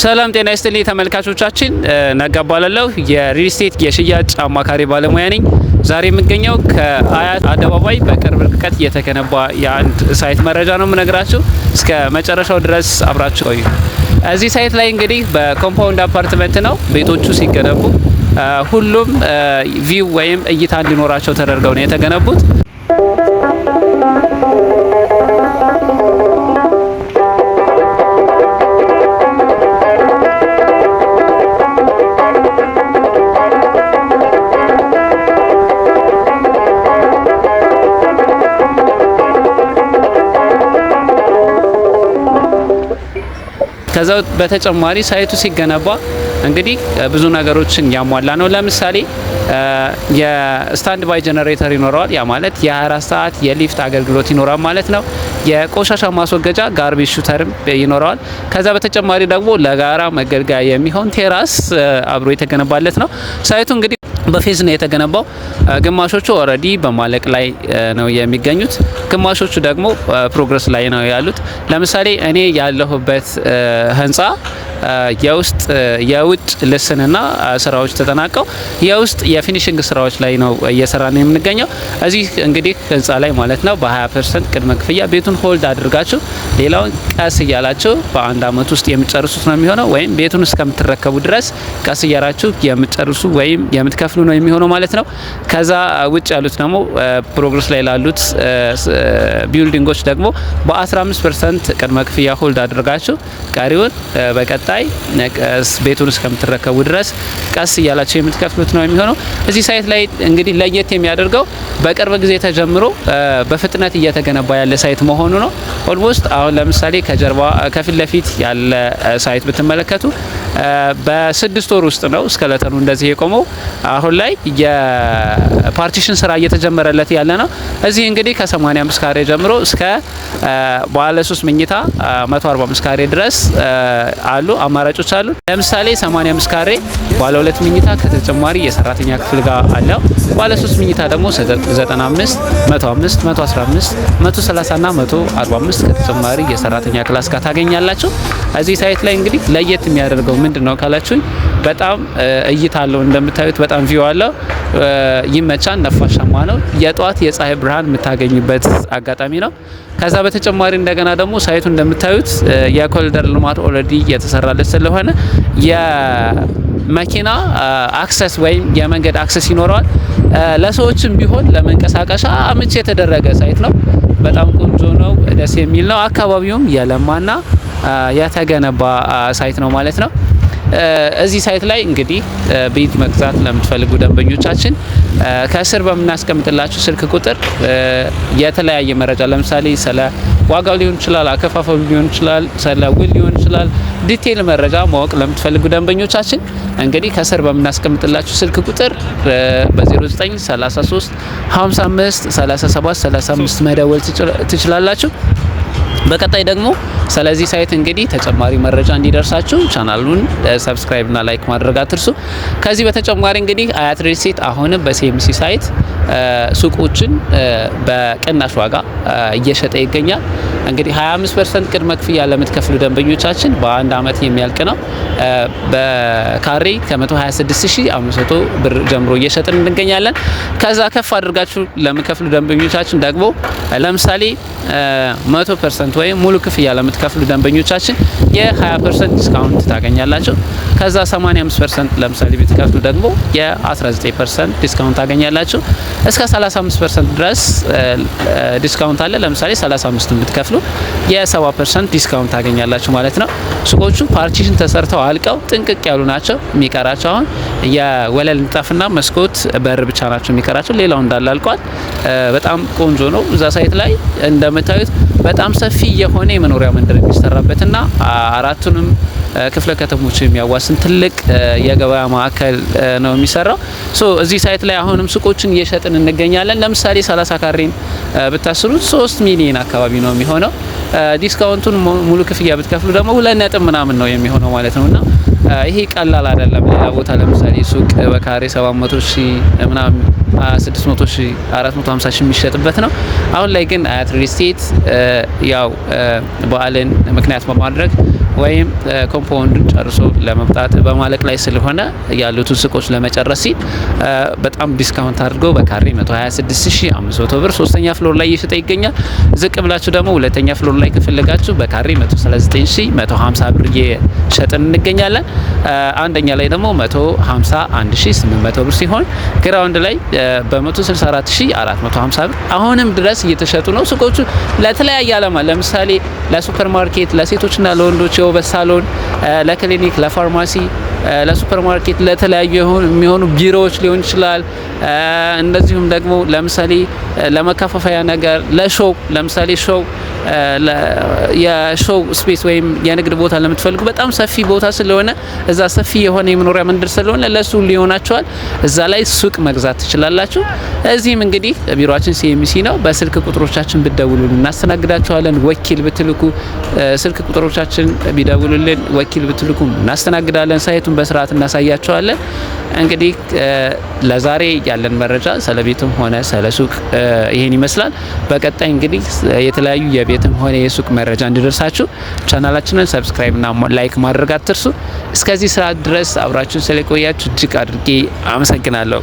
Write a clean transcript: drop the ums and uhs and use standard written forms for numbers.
ሰላም ጤና ይስጥልኝ ተመልካቾቻችን፣ ነጋባላለሁ የሪል ስቴት የሽያጭ አማካሪ ባለሙያ ነኝ። ዛሬ የምገኘው ከአያት አደባባይ በቅርብ ርቀት የተገነባ የአንድ ሳይት መረጃ ነው የምነግራችሁ። እስከ መጨረሻው ድረስ አብራችሁ ቆዩ። እዚህ ሳይት ላይ እንግዲህ በኮምፓውንድ አፓርትመንት ነው ቤቶቹ ሲገነቡ ሁሉም ቪው ወይም እይታ እንዲኖራቸው ተደርገው ነው የተገነቡት። ከዛው በተጨማሪ ሳይቱ ሲገነባ እንግዲህ ብዙ ነገሮችን ያሟላ ነው። ለምሳሌ የስታንድ ባይ ጀነሬተር ይኖረዋል። ያ ማለት የ24 ሰዓት የሊፍት አገልግሎት ይኖራል ማለት ነው። የቆሻሻ ማስወገጃ ጋርቤጅ ሹተርም ይኖረዋል። ከዛ በተጨማሪ ደግሞ ለጋራ መገልገያ የሚሆን ቴራስ አብሮ የተገነባለት ነው። ሳይቱ እንግዲህ በፌዝ ነው የተገነባው። ግማሾቹ ኦልሬዲ በማለቅ ላይ ነው የሚገኙት፣ ግማሾቹ ደግሞ ፕሮግረስ ላይ ነው ያሉት። ለምሳሌ እኔ ያለሁበት ህንጻ የውጭ ልስንና ስራዎች ተጠናቀው የውስጥ የፊኒሽንግ ስራዎች ላይ ነው እየሰራን የምንገኘው። እዚህ እንግዲህ ህንጻ ላይ ማለት ነው በ20% ቅድመ ክፍያ ቤቱን ሆልድ አድርጋችሁ ሌላውን ቀስ እያላችሁ በአንድ አመት ውስጥ የምትጨርሱት ነው የሚሆነው። ወይም ቤቱን እስከምትረከቡ ድረስ ቀስ እያላችሁ የምትጨርሱ ወይም የምትከፍሉ ነው የሚሆነው ማለት ነው። ከዛ ውጭ ያሉት ደግሞ ፕሮግረስ ላይ ላሉት ቢልዲንጎች ደግሞ በ15% ቅድመ ክፍያ ሆልድ አድርጋችሁ ቀሪውን በቀጣይ ቤቱን እስከምትረከቡ ድረስ ቀስ እያላችሁ የምትከፍሉት ነው የሚሆነው። እዚህ ሳይት ላይ እንግዲህ ለየት የሚያደርገው በቅርብ ጊዜ ተጀምሮ በፍጥነት እየተገነባ ያለ ሳይት መሆኑ ነው። ኦልሞስት አሁን ለምሳሌ ከፊት ለፊት ያለ ሳይት ብትመለከቱ በ6 ወር ውስጥ ነው እስከለተኑ እንደዚህ የቆመው። አሁን ላይ የፓርቲሽን ስራ እየተጀመረለት ያለ ነው። እዚህ እንግዲህ ከ85 ካሬ ጀምሮ እስከ ባለ 3 መኝታ 145 ካሬ ድረስ አሉ አማራጮች አሉ። ለምሳሌ 85 ካሬ ባለ 2 መኝታ ከተጨማሪ የሰራተኛ ክፍል ጋር አለው። ባለ 3 መኝታ ደግሞ 95፣ 105፣ 115፣ 130 እና 145 ከተጨማሪ የሰራተኛ ክላስ ጋር ታገኛላችሁ። እዚህ ሳይት ላይ እንግዲህ ለየት የሚያደርገው ምንድነው ካላችሁኝ፣ በጣም እይታ አለው። እንደምታዩት በጣም ቪው አለው። ይመቻል፣ ነፋሻማ ነው። የጧት የፀሐይ ብርሃን የምታገኙበት አጋጣሚ ነው። ከዛ በተጨማሪ እንደገና ደግሞ ሳይቱ እንደምታዩት የኮሪደር ልማት ኦልሬዲ የተሰራለት ስለሆነ የመኪና አክሰስ ወይም የመንገድ አክሰስ ይኖረዋል። ለሰዎችም ቢሆን ለመንቀሳቀሻ አመቺ የተደረገ ሳይት ነው። በጣም ቆንጆ ነው፣ ደስ የሚል ነው። አካባቢውም የለማና የተገነባ ሳይት ነው ማለት ነው። እዚህ ሳይት ላይ እንግዲህ ቤት መግዛት ለምትፈልጉ ደንበኞቻችን ከስር በምናስቀምጥላችሁ ስልክ ቁጥር የተለያየ መረጃ ለምሳሌ ስለ ዋጋው ሊሆን ይችላል፣ አከፋፈሉ ሊሆን ይችላል፣ ስለ ውል ሊሆን ይችላል፣ ዲቴል መረጃ ማወቅ ለምትፈልጉ ደንበኞቻችን እንግዲህ ከስር በምናስቀምጥላችሁ ስልክ ቁጥር በ0933 55 37 35 መደወል ትችላላችሁ። በቀጣይ ደግሞ ስለዚህ ሳይት እንግዲህ ተጨማሪ መረጃ እንዲደርሳችሁ ቻናሉን ሰብስክራይብ እና ላይክ ማድረግ አትርሱ። ከዚህ በተጨማሪ እንግዲህ አያት ሪል ስቴት አሁንም በሲኤምሲ ሳይት ሱቆችን በቅናሽ ዋጋ እየሸጠ ይገኛል። እንግዲህ 25% ቅድመ ክፍያ ለምትከፍሉ ደንበኞቻችን በአንድ አመት የሚያልቅ ነው። በካሬ ከ126500 ብር ጀምሮ እየሸጥን እንገኛለን። ከዛ ከፍ አድርጋችሁ ለምትከፍሉ ደንበኞቻችን ደግሞ ለምሳሌ 100% ወይም ሙሉ ክፍያ ለምትከፍሉ ደንበኞቻችን የ20% ዲስካውንት ታገኛላችሁ። ከዛ 85% ለምሳሌ ብትከፍሉ ደግሞ የ19% ዲስካውንት ታገኛላችሁ። እስከ 35% ድረስ ዲስካውንት አለ። ለምሳሌ 35 ብትከፍሉ የ70% ዲስካውንት ታገኛላችሁ ማለት ነው። ሱቆቹ ፓርቲሽን ተሰርተው አልቀው ጥንቅቅ ያሉ ናቸው። የሚቀራቸው አሁን የወለል ንጣፍና መስኮት በር ብቻ ናቸው የሚቀራቸው። ሌላው እንዳለ አልቋል። በጣም ቆንጆ ነው። እዛ ሳይት ላይ እንደምታዩት በጣም ሰፊ የሆነ የመኖሪያ መንደር የሚሰራበትና አራቱንም ክፍለ ከተሞች የሚያዋስን ትልቅ የገበያ ማዕከል ነው የሚሰራው። እዚህ ሳይት ላይ አሁንም ሱቆችን እየሸጥን እንገኛለን። ለምሳሌ 30 ካሬን ብታስሩት 3 ሚሊዮን አካባቢ ነው የሚሆነው። ዲስካውንቱን ሙሉ ክፍያ ብትከፍሉ ደግሞ 2 ነጥብ ምናምን ነው የሚሆነው ማለት ነውና ይሄ ቀላል አይደለም። ሌላ ቦታ ለምሳሌ ሱቅ በካሬ 700 ሺህ ምናምን 600 ሺህ 450 ሺህ የሚሸጥበት ነው። አሁን ላይ ግን አያት ሪል ስቴት ያው በዓልን ምክንያት በማድረግ ወይም ኮምፓውንዱን ጨርሶ ለመምጣት በማለቅ ላይ ስለሆነ ያሉትን ሱቆች ለመጨረስ ሲል በጣም ዲስካውንት አድርገው በካሬ 126500 ብር ሶስተኛ ፍሎር ላይ እየሸጠ ይገኛል። ዝቅ ብላችሁ ደግሞ ሁለተኛ ፍሎር ላይ ከፈለጋችሁ በካሬ 139150 ብር እየሸጥን እንገኛለን። አንደኛ ላይ ደግሞ 151800 ብር ሲሆን ግራውንድ ላይ በ164450 ብር አሁንም ድረስ እየተሸጡ ነው። ሱቆቹ ለተለያየ ዓላማ ለምሳሌ ለሱፐር ማርኬት፣ ለሴቶችና ለወንዶች የውበት ሳሎን፣ ለክሊኒክ፣ ለፋርማሲ፣ ለሱፐር ማርኬት፣ ለተለያዩ የሚሆኑ ቢሮዎች ሊሆን ይችላል። እንደዚሁም ደግሞ ለምሳሌ ለመከፋፈያ ነገር፣ ለሾው ለምሳሌ ሾው የሾው ስፔስ ወይም የንግድ ቦታ ለምትፈልጉ በጣም ሰፊ ቦታ ስለሆነ እዛ ሰፊ የሆነ የመኖሪያ መንደር ስለሆነ ለሱ ሊሆናችኋል። እዛ ላይ ሱቅ መግዛት ትችላላችሁ። እዚህም እንግዲህ ቢሮአችን ሲኤምሲ ነው። በስልክ ቁጥሮቻችን ብትደውሉልን እናስተናግዳችኋለን። ወኪል ብትልኩ ስልክ ቁጥሮቻችን ቢደውሉልን ወኪል ብትልኩ እናስተናግዳለን። ሳይቱን በስርዓት እናሳያችኋለን። እንግዲህ ለዛሬ ያለን መረጃ ስለ ቤትም ሆነ ስለ ሱቅ ይሄን ይመስላል። በቀጣይ እንግዲህ የተለያዩ የቤትም ሆነ የሱቅ መረጃ እንዲደርሳችሁ ቻናላችንን ሰብስክራይብ እና ላይክ ማድረግ አትርሱ። እስከዚህ ሰዓት ድረስ አብራችሁን ስለቆያችሁ እጅግ አድርጌ አመሰግናለሁ።